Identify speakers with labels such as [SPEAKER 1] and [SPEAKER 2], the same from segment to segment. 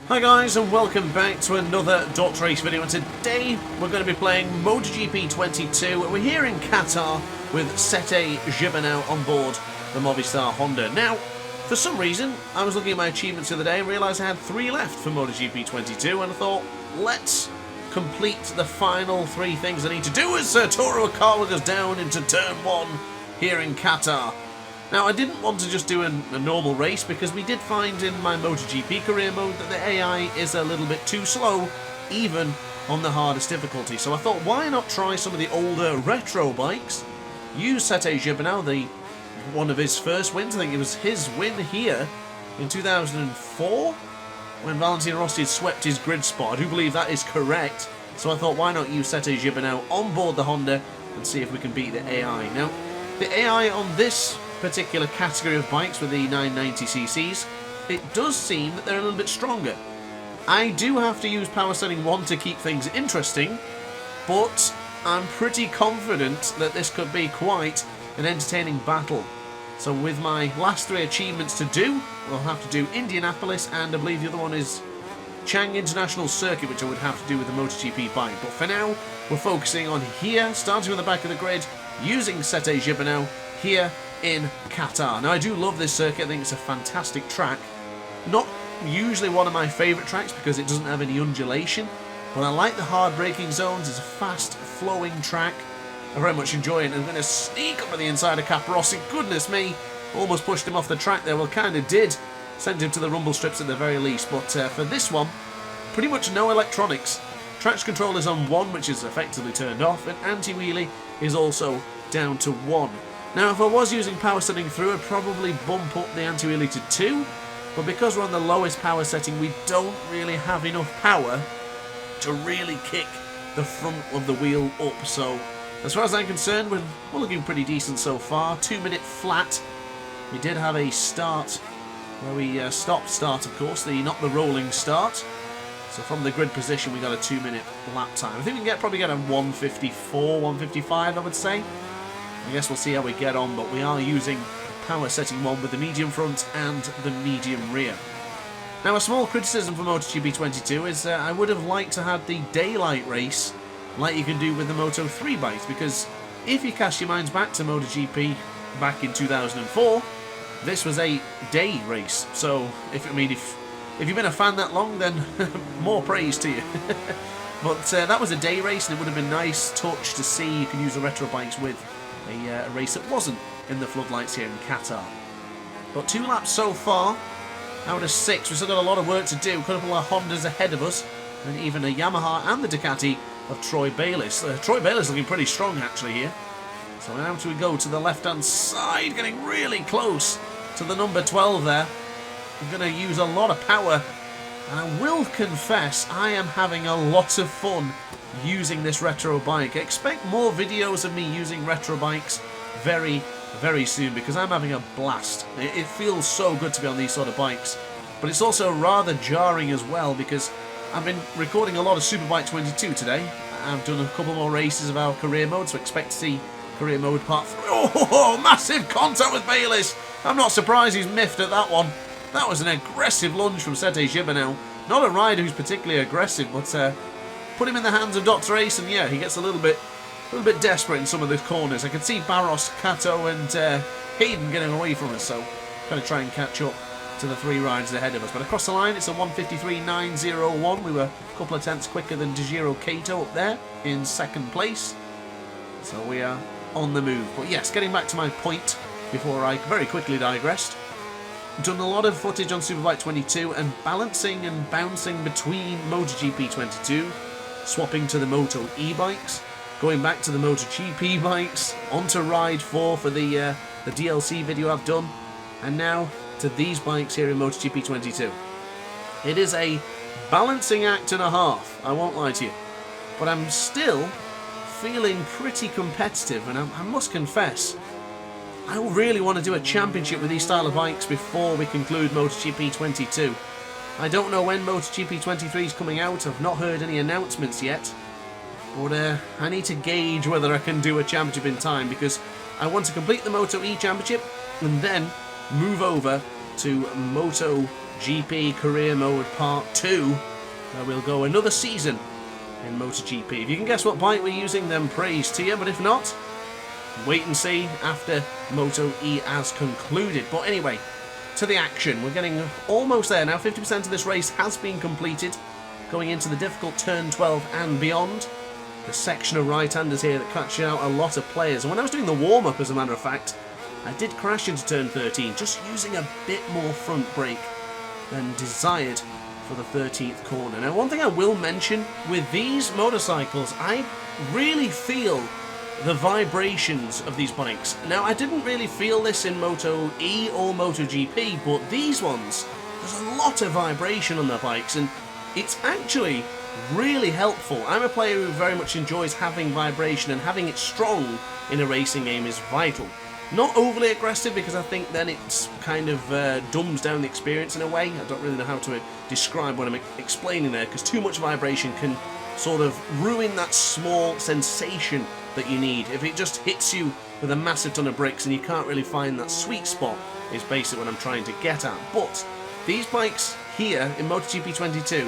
[SPEAKER 1] Hi guys, and welcome back to another DrAce video, and today we're going to be playing MotoGP 22. We're here in Qatar with Gibernau on board the Movistar Honda. Now, for some reason, I was looking at my achievements the other day and realised I had 3 left for MotoGP 22, and I thought, let's complete the final 3 things I need to do as Toro Akawa goes down into turn 1 here in Qatar. Now, I didn't want to just do a normal race because we did find in my MotoGP career mode that the AI is a little bit too slow, even on the hardest difficulty. So I thought, why not try some of the older retro bikes? Use Gibernau, one of his first wins. I think it was his win here in 2004 when Valentino Rossi had swept his grid spot. I do believe that is correct. So I thought, why not use Gibernau on board the Honda and see if we can beat the AI. Now, the AI on this particular category of bikes with the 990cc's, it does seem that they're a little bit stronger. I do have to use power setting 1 to keep things interesting, but I'm pretty confident that this could be quite an entertaining battle. So with my last 3 achievements to do, we'll have to do Indianapolis, and I believe the other one is Chang International Circuit, which I would have to do with the MotoGP bike. But for now, we're focusing on here, starting with the back of the grid, using Gibernau here in Qatar. Now, I do love this circuit. I think it's a fantastic track. Not usually one of my favourite tracks because it doesn't have any undulation, but I like the hard braking zones. It's a fast flowing track. I very much enjoy it. I'm going to sneak up on the inside of Capirossi. Goodness me, almost pushed him off the track there. Well, kind of did. Sent him to the rumble strips at the very least. But for this one, pretty much no electronics. Traction control is on 1, which is effectively turned off, and anti-wheelie is also down to 1. Now, if I was using power setting through, I'd probably bump up the anti-wheelie to 2, but because we're on the lowest power setting, we don't really have enough power to really kick the front of the wheel up. So, as far as I'm concerned, we're looking pretty decent so far. 2-minute flat. We did have a start where we stopped start, of course, not the rolling start. So from the grid position, we got a 2-minute lap time. I think we can probably get a 154, 155, I would say. I guess we'll see how we get on, but we are using power setting 1 with the medium front and the medium rear. Now, a small criticism for MotoGP 22 is I would have liked to have the daylight race like you can do with the Moto 3 bikes, because if you cast your minds back to MotoGP back in 2004, this was a day race. So, if you've been a fan that long, then more praise to you. But that was a day race, and it would have been nice touch to see you can use the retro bikes with a race that wasn't in the floodlights here in Qatar. But 2 laps so far out of 6. We've still got a lot of work to do. A couple of Hondas ahead of us, and even a Yamaha and the Ducati of Troy Bayliss. Troy Bayliss looking pretty strong actually here. So now we go to the left hand side, getting really close to the number 12 there. We're going to use a lot of power, and I will confess I am having a lot of fun using this retro bike. Expect more videos of me using retro bikes very, very soon, because I'm having a blast. It feels so good to be on these sort of bikes, but it's also rather jarring as well, because I've been recording a lot of Superbike 22 today. I've done a couple more races of our career mode, so expect to see career mode part 3. Oh, massive contact with Bayliss. I'm not surprised he's miffed at that one. That was an aggressive lunge from Gibernau. Not a rider who's particularly aggressive, but put him in the hands of DrAce, and yeah, he gets a little bit desperate in some of the corners. I can see Barros, Kato, and Hayden getting away from us, so going to try and catch up to the 3 riders ahead of us. But across the line, it's a 153.901. We were a couple of tenths quicker than Tajiro Kato up there in 2nd place. So we are on the move. But yes, getting back to my point before I very quickly digressed. Done a lot of footage on Superbike 22 and balancing and bouncing between MotoGP 22, swapping to the Moto e-bikes, going back to the MotoGP bikes, onto Ride 4 for the DLC video I've done, and now to these bikes here in MotoGP 22. It is a balancing act and a half, I won't lie to you, but I'm still feeling pretty competitive, and I must confess, I really want to do a championship with these style of bikes before we conclude MotoGP 22. I don't know when MotoGP 23 is coming out. I've not heard any announcements yet. But I need to gauge whether I can do a championship in time, because I want to complete the Moto E Championship and then move over to Moto GP Career Mode Part 2, where we'll go another season in MotoGP. If you can guess what bike we're using, then praise to you, but if not, wait and see after Moto E has concluded. But anyway, to the action. We're getting almost there now. 50% of this race has been completed, going into the difficult turn 12 and beyond. The section of right-handers here that catch out a lot of players. And when I was doing the warm-up, as a matter of fact, I did crash into turn 13, just using a bit more front brake than desired for the 13th corner. Now, one thing I will mention, with these motorcycles, I really feel the vibrations of these bikes. Now, I didn't really feel this in Moto E or MotoGP, but these ones, there's a lot of vibration on their bikes, and it's actually really helpful. I'm a player who very much enjoys having vibration, and having it strong in a racing game is vital. Not overly aggressive, because I think then it's kind of dumbs down the experience in a way. I don't really know how to describe what I'm explaining there, because too much vibration can sort of ruin that small sensation that you need. If it just hits you with a massive ton of bricks and you can't really find that sweet spot, is basically what I'm trying to get at. But these bikes here in MotoGP 22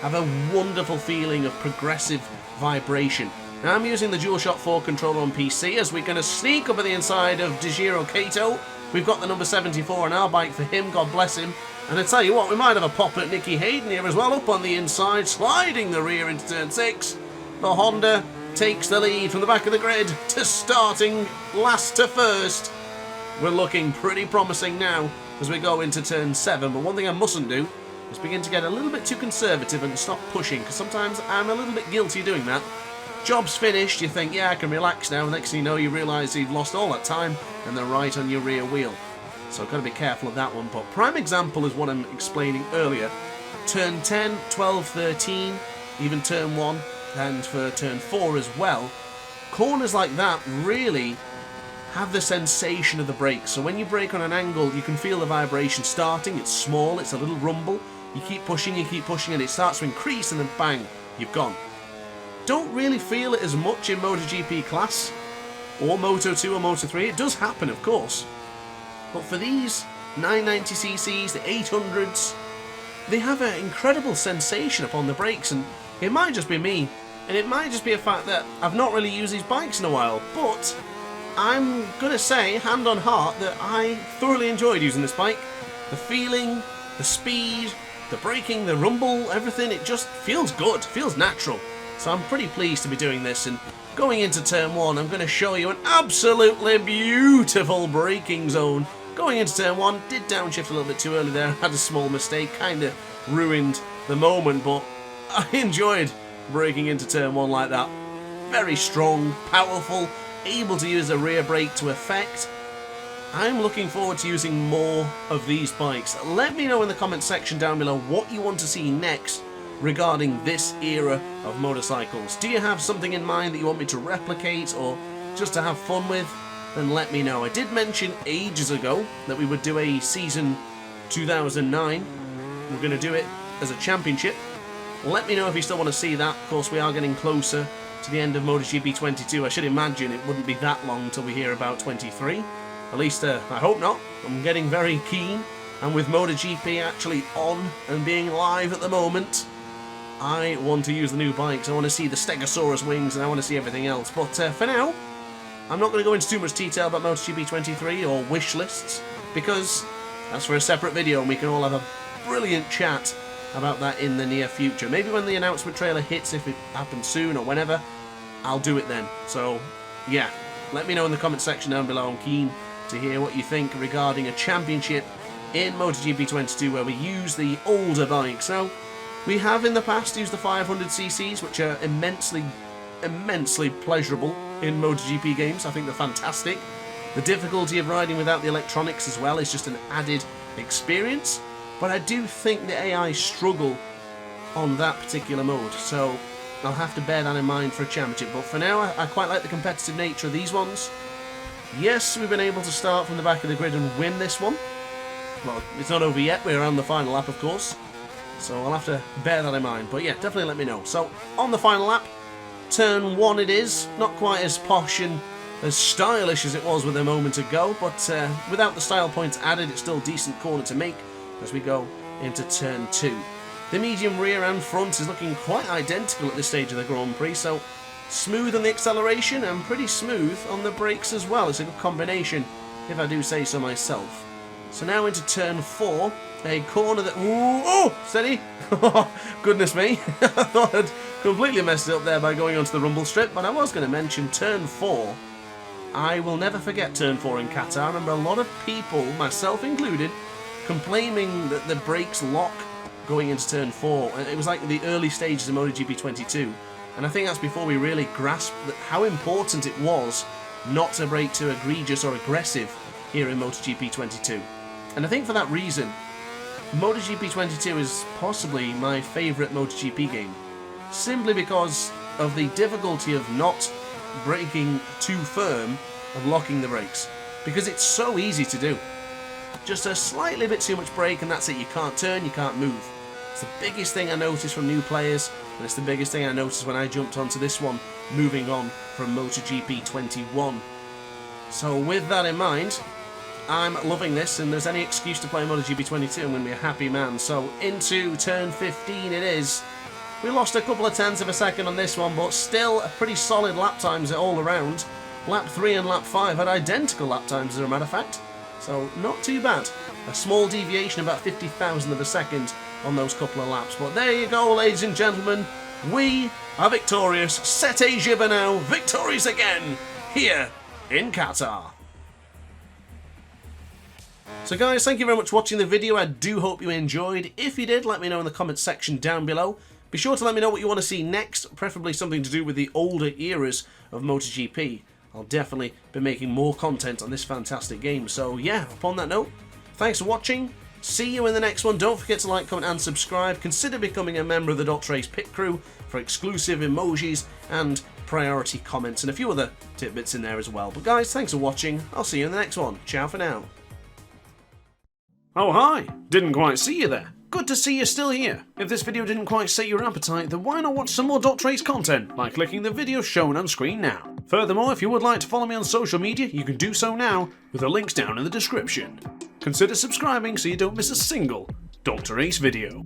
[SPEAKER 1] have a wonderful feeling of progressive vibration. Now, I'm using the DualShock 4 controller on PC as we're going to sneak up at the inside of Dejiro Kato. We've got the number 74 on our bike for him, God bless him. And I tell you what, we might have a pop at Nicky Hayden here as well, up on the inside, sliding the rear into turn 6. The Honda takes the lead from the back of the grid to starting last to first. We're looking pretty promising now as we go into turn 7, but one thing I mustn't do is begin to get a little bit too conservative and stop pushing, because sometimes I'm a little bit guilty of doing that. Job's finished, you think, yeah, I can relax now, and next thing you know, you realise you've lost all that time and they're right on your rear wheel. So I've got to be careful of that one. But prime example is what I'm explaining earlier. Turn 10, 12, 13, even turn 1, and for turn 4 as well. Corners like that really have the sensation of the brakes. So when you brake on an angle, you can feel the vibration starting. It's small, it's a little rumble. You keep pushing, and it starts to increase, and then bang, you've gone. Don't really feel it as much in MotoGP class, or Moto 2 or Moto 3. It does happen, of course. But for these 990cc's, the 800s, they have an incredible sensation upon the brakes, and it might just be me, and it might just be a fact that I've not really used these bikes in a while, but I'm going to say, hand on heart, that I thoroughly enjoyed using this bike. The feeling, the speed, the braking, the rumble, everything, it just feels good, feels natural. So I'm pretty pleased to be doing this, and going into turn 1, I'm going to show you an absolutely beautiful braking zone. Going into turn 1, did downshift a little bit too early there, had a small mistake, kind of ruined the moment, but I enjoyed braking into turn 1 like that. Very strong, powerful, able to use the rear brake to effect. I'm looking forward to using more of these bikes. Let me know in the comment section down below what you want to see next regarding this era of motorcycles. Do you have something in mind that you want me to replicate or just to have fun with? Then let me know. I did mention ages ago that we would do a season 2009. We're going to do it as a championship. Let me know if you still want to see that. Of course, we are getting closer to the end of MotoGP 22. I should imagine it wouldn't be that long until we hear about 23. At least, I hope not. I'm getting very keen. And with MotoGP actually on and being live at the moment, I want to use the new bikes. I want to see the Stegosaurus wings, and I want to see everything else. But for now, I'm not going to go into too much detail about MotoGP 23 or wish lists, because that's for a separate video, and we can all have a brilliant chat about that in the near future. Maybe when the announcement trailer hits, if it happens soon or whenever, I'll do it then. So, yeah, let me know in the comment section down below. I'm keen to hear what you think regarding a championship in MotoGP 22 where we use the older bikes. Now, we have in the past used the 500cc's, which are immensely pleasurable in MotoGP games. I think they're fantastic. The difficulty of riding without the electronics as well is just an added experience, but I do think the AI struggle on that particular mode, so I'll have to bear that in mind for a championship. But for now, I quite like the competitive nature of these ones. Yes, we've been able to start from the back of the grid and win this one. Well, it's not over yet, we're on the final lap, of course. So I'll have to bear that in mind. But yeah, definitely let me know. So, on the final lap, turn 1 it is. Not quite as posh and as stylish as it was with a moment ago, but without the style points added, it's still a decent corner to make as we go into turn 2. The medium rear and front is looking quite identical at this stage of the Grand Prix, so smooth on the acceleration and pretty smooth on the brakes as well. It's a good combination, if I do say so myself. So now into turn 4, a corner that... Ooh, oh, steady! Goodness me, I thought I'd completely messed it up there by going onto the rumble strip, but I was going to mention turn 4. I will never forget turn 4 in Qatar. I remember a lot of people, myself included, complaining that the brakes lock going into turn 4. And it was like the early stages of MotoGP 22. And I think that's before we really grasped how important it was not to brake too egregious or aggressive here in MotoGP 22. And I think for that reason, MotoGP 22 is possibly my favourite MotoGP game. Simply because of the difficulty of not braking too firm and locking the brakes. Because it's so easy to do. Just a slightly bit too much brake and that's it. You can't turn, you can't move. It's the biggest thing I noticed from new players, and it's the biggest thing I noticed when I jumped onto this one, moving on from MotoGP 21. So with that in mind, I'm loving this, and there's any excuse to play MotoGP 22, I'm going to be a happy man. So into turn 15 it is. We lost a couple of tenths of a second on this one, but still a pretty solid lap times all around. Lap 3 and lap 5 had identical lap times, as a matter of fact. So not too bad. A small deviation, about 50,000 of a second on those couple of laps. But there you go, ladies and gentlemen. We are victorious. Sete Gibernau, victorious again here in Qatar. So guys, thank you very much for watching the video. I do hope you enjoyed. If you did, let me know in the comments section down below. Be sure to let me know what you want to see next, preferably something to do with the older eras of MotoGP. I'll definitely be making more content on this fantastic game. So yeah, upon that note, thanks for watching. See you in the next one. Don't forget to like, comment and subscribe. Consider becoming a member of the DrAce pit crew for exclusive emojis and priority comments and a few other tidbits in there as well. But guys, thanks for watching. I'll see you in the next one. Ciao for now. Oh hi, didn't quite see you there. Good to see you're still here. If this video didn't quite set your appetite, then why not watch some more DrAce content by clicking the video shown on screen now. Furthermore, if you would like to follow me on social media, you can do so now with the links down in the description. Consider subscribing so you don't miss a single DrAce video.